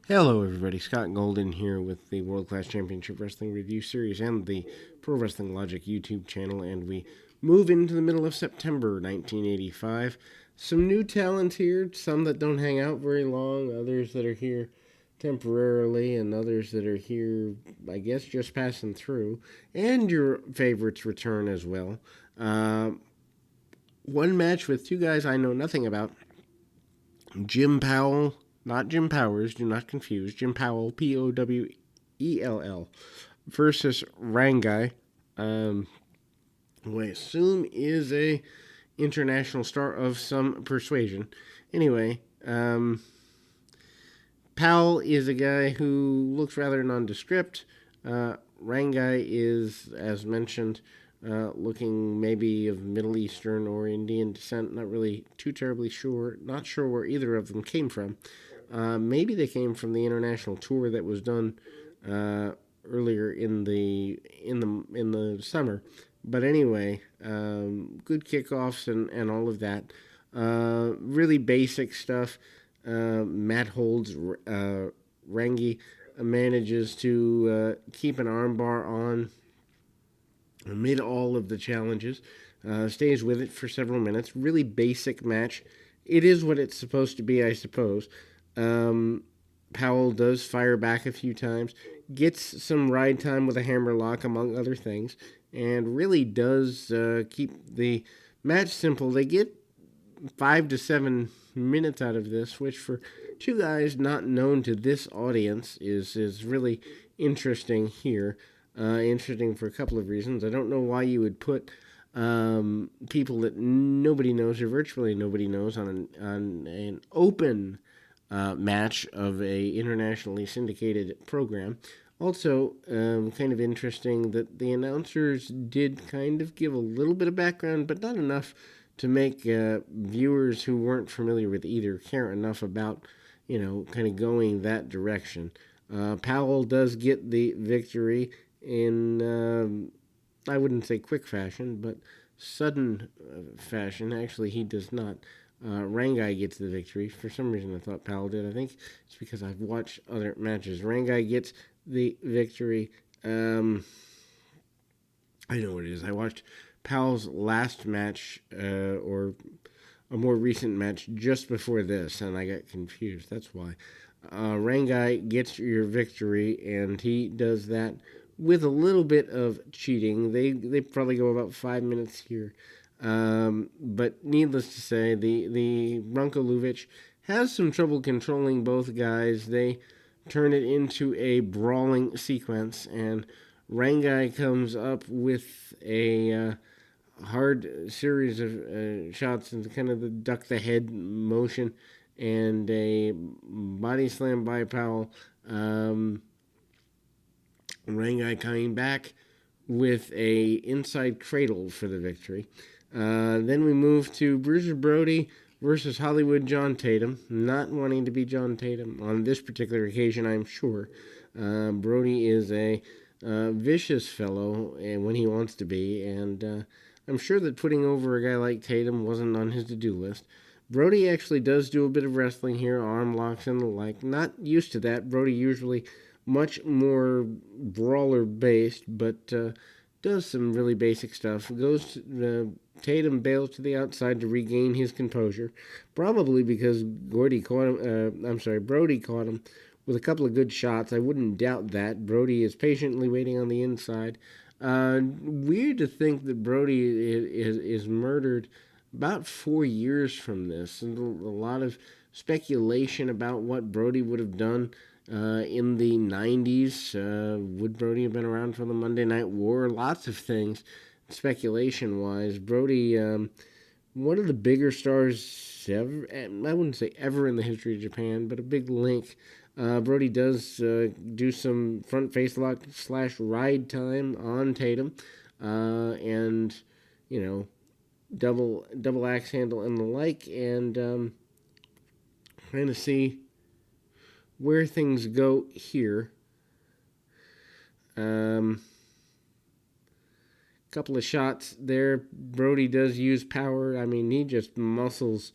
Hello, everybody. Scott Golden here with the World Class Championship Wrestling Review Series and the Pro Wrestling Logic YouTube channel, and we move into the middle of September 1985. Some new talent here, some that don't hang out very long, others that are here temporarily, and others that are here, I guess, just passing through, and your favorites return as well. One match with two guys I know nothing about. Jim Powell, not Jim Powers, do not confuse. Jim Powell, Powell, versus Rangai, who I assume is a international star of some persuasion. Anyway, Powell is a guy who looks rather nondescript. Rangai is, as mentioned, looking maybe of Middle Eastern or Indian descent. Not really too terribly sure. Not sure where either of them came from. Maybe they came from the international tour that was done earlier in the summer. But anyway, good kickoffs and all of that. Really basic stuff. Matt holds Rangi manages to keep an armbar on amid all of the challenges. Stays with it for several minutes. Really basic match. It is what it's supposed to be, I suppose. Powell does fire back a few times, gets some ride time with a hammerlock, among other things, and really does keep the match simple. They get 5 to 7 minutes out of this, which for two guys not known to this audience is really interesting here. Interesting for a couple of reasons. I don't know why you would put people that nobody knows or virtually nobody knows on an open match of a internationally syndicated program. Also, kind of interesting that the announcers did kind of give a little bit of background, but not enough to make viewers who weren't familiar with either care enough about, kind of going that direction. Powell does get the victory in, I wouldn't say quick fashion, but sudden fashion. Actually, he does not. Rangai gets the victory. For some reason, I thought Powell did. I think it's because I've watched other matches. Rangai gets the victory. I know what it is. I watched Powell's last match, or a more recent match just before this, and I got confused. That's why. Rangai gets your victory, and he does that with a little bit of cheating. They probably go about 5 minutes here. But needless to say, the Branko Luvic has some trouble controlling both guys. They turn it into a brawling sequence, and Rangai comes up with a hard series of shots and kind of the duck the head motion and a body slam by Powell. Rangai coming back with a inside cradle for the victory. Then we move to Bruiser Brody versus Hollywood John Tatum. Not wanting to be John Tatum on this particular occasion, I'm sure. Brody is a vicious fellow when he wants to be, and I'm sure that putting over a guy like Tatum wasn't on his to-do list. Brody actually does do a bit of wrestling here, arm locks and the like. Not used to that. Brody usually much more brawler based, but does some really basic stuff. Goes to, Tatum bails to the outside to regain his composure, probably because Brody caught him with a couple of good shots. I wouldn't doubt that. Brody is patiently waiting on the inside. Weird to think that Brody is murdered about 4 years from this, and a lot of speculation about what Brody would have done in the 90s. Would Brody have been around for the Monday Night War? Lots of things, speculation-wise. Brody, one of the bigger stars ever, I wouldn't say ever in the history of Japan, but a big link. Brody does do some front face lock / ride time on Tatum, and, double axe handle and the like, and trying to see where things go here. Couple of shots there. Brody does use power. I mean, he just muscles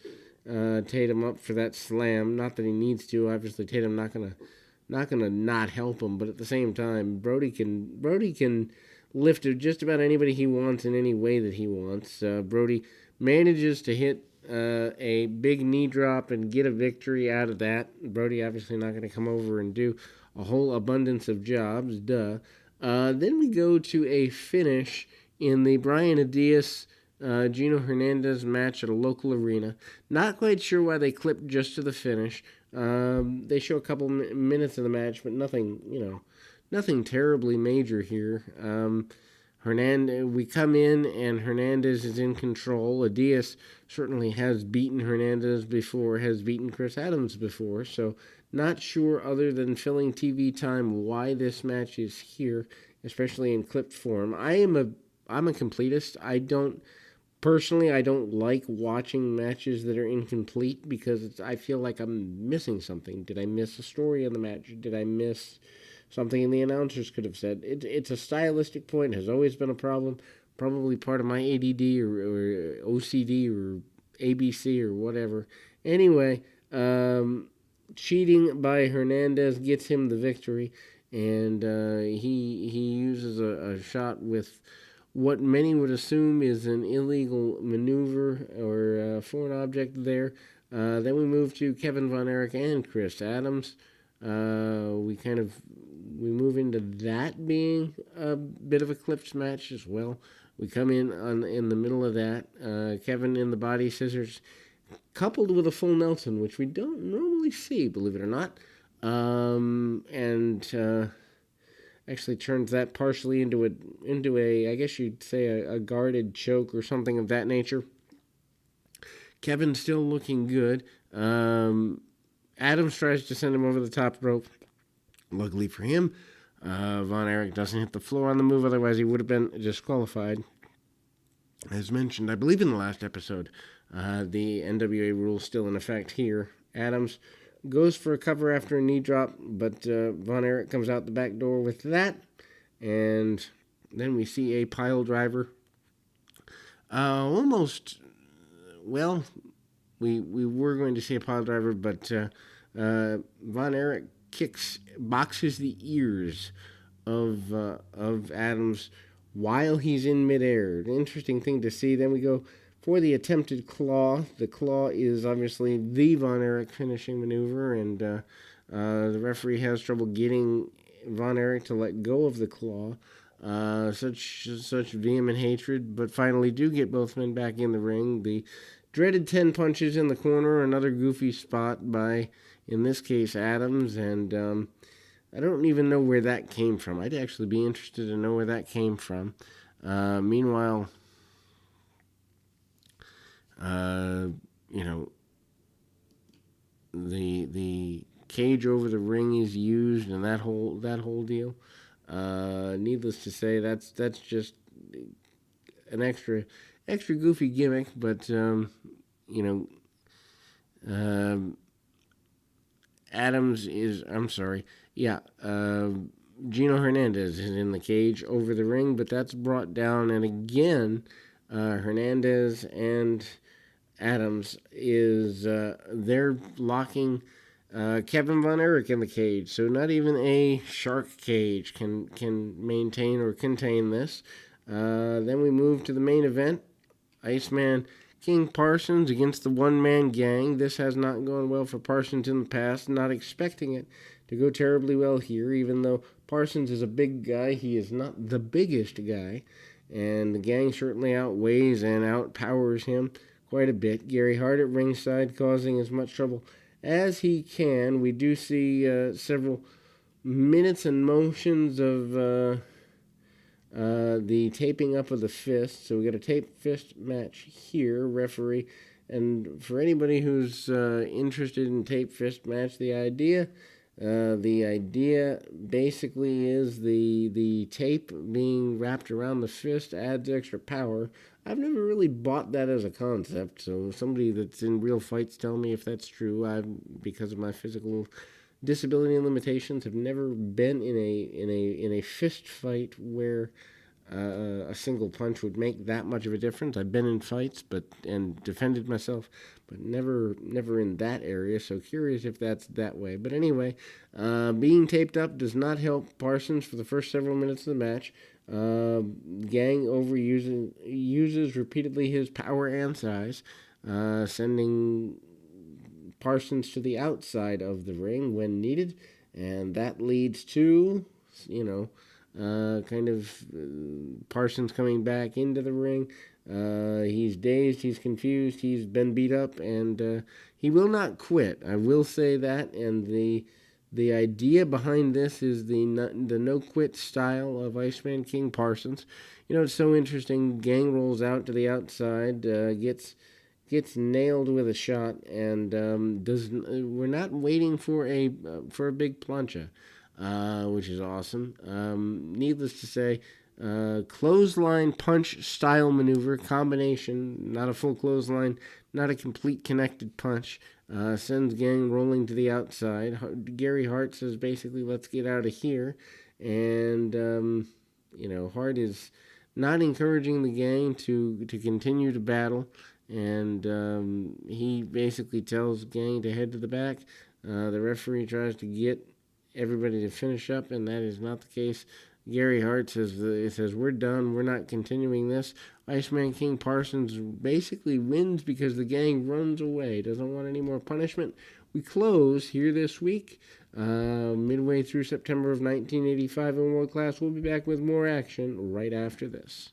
Tatum up for that slam. Not that he needs to. Obviously, Tatum not gonna not help him, but at the same time, Brody can lift just about anybody he wants in any way that he wants. Brody manages to hit a big knee drop and get a victory out of that. Brody obviously not going to come over and do a whole abundance of jobs, duh. Then we go to a finish in the Brian Diaz Gino Hernandez match at a local arena. Not quite sure why they clipped just to the finish. They show a couple minutes of the match, but nothing terribly major here. We come in and Hernandez is in control. Diaz certainly has beaten Hernandez before, has beaten Chris Adams before, so not sure other than filling TV time why this match is here, especially in clipped form. I'm a completist. I don't like watching matches that are incomplete because I feel like I'm missing something. Did I miss a story in the match? Did I miss something the announcers could have said? It's a stylistic point. It has always been a problem. Probably part of my ADD or OCD or ABC or whatever. Anyway, cheating by Hernandez gets him the victory, and he uses a shot with what many would assume is an illegal maneuver or foreign object there. Then we move to Kevin Von Erich and Chris Adams. We move into that being a bit of a clipped match as well. We come in the middle of that. Kevin in the body scissors, coupled with a full Nelson, which we don't normally see, believe it or not. And actually turns that partially into a I guess you'd say a guarded choke or something of that nature. Kevin's still looking good. Adams tries to send him over the top rope. Luckily for him, Von Erich doesn't hit the floor on the move, otherwise he would have been disqualified. As mentioned, I believe in the last episode, the NWA rule is still in effect here. Adams goes for a cover after a knee drop, but Von Erich comes out the back door with that, and then we see a pile driver. We were going to see a pile driver, but Von Erich boxes the ears of Adams while he's in midair. An interesting thing to see. Then we go for the attempted claw. The claw is obviously the Von Erich finishing maneuver, and the referee has trouble getting Von Erich to let go of the claw. Such vehement hatred, but finally do get both men back in the ring. The dreaded 10 punches in the corner, another goofy spot by, in this case, Adams, and I don't even know where that came from. I'd actually be interested to know where that came from. Meanwhile, the cage over the ring is used, and that whole deal. Needless to say, that's just an extra goofy gimmick, but Adams is, Gino Hernandez is in the cage over the ring, but that's brought down, and again, Hernandez and Adams they're locking Kevin Von Erich in the cage, so not even a shark cage can maintain or contain this. Then we move to the main event. Iceman King Parsons against the one-man gang. This has not gone well for Parsons in the past. Not expecting it to go terribly well here, even though Parsons is a big guy. He is not the biggest guy, and the gang certainly outweighs and outpowers him quite a bit. Gary Hart at ringside causing as much trouble as he can. We do see several minutes and motions of the taping up of the fist. So we got a tape fist match here, referee. And for anybody who's interested in tape fist match, the idea basically is the tape being wrapped around the fist adds extra power. I've never really bought that as a concept, so somebody that's in real fights tell me if that's true. Because of my physical disability and limitations, have never been in a fist fight where a single punch would make that much of a difference. I've been in fights, and defended myself, but never in that area. So curious if that's that way. But anyway, being taped up does not help Parsons for the first several minutes of the match. Gang uses repeatedly his power and size, sending Parsons to the outside of the ring when needed, and that leads to, Parsons coming back into the ring. He's dazed, he's confused, he's been beat up, and he will not quit. I will say that, and the idea behind this is the no quit style of Iceman King Parsons. It's so interesting. Gang rolls out to the outside, gets nailed with a shot, and we're not waiting for a big plancha, which is awesome. Needless to say, clothesline punch style maneuver combination, not a full clothesline, not a complete connected punch. Sends Gang rolling to the outside. Gary Hart says basically, let's get out of here. And, Hart is not encouraging the Gang to continue to battle. And he basically tells Gang to head to the back. The referee tries to get everybody to finish up, and that is not the case. Gary Hart says, we're done. We're not continuing this. Iceman King Parsons basically wins because the Gang runs away. Doesn't want any more punishment. We close here this week, midway through September of 1985 in World Class. We'll be back with more action right after this.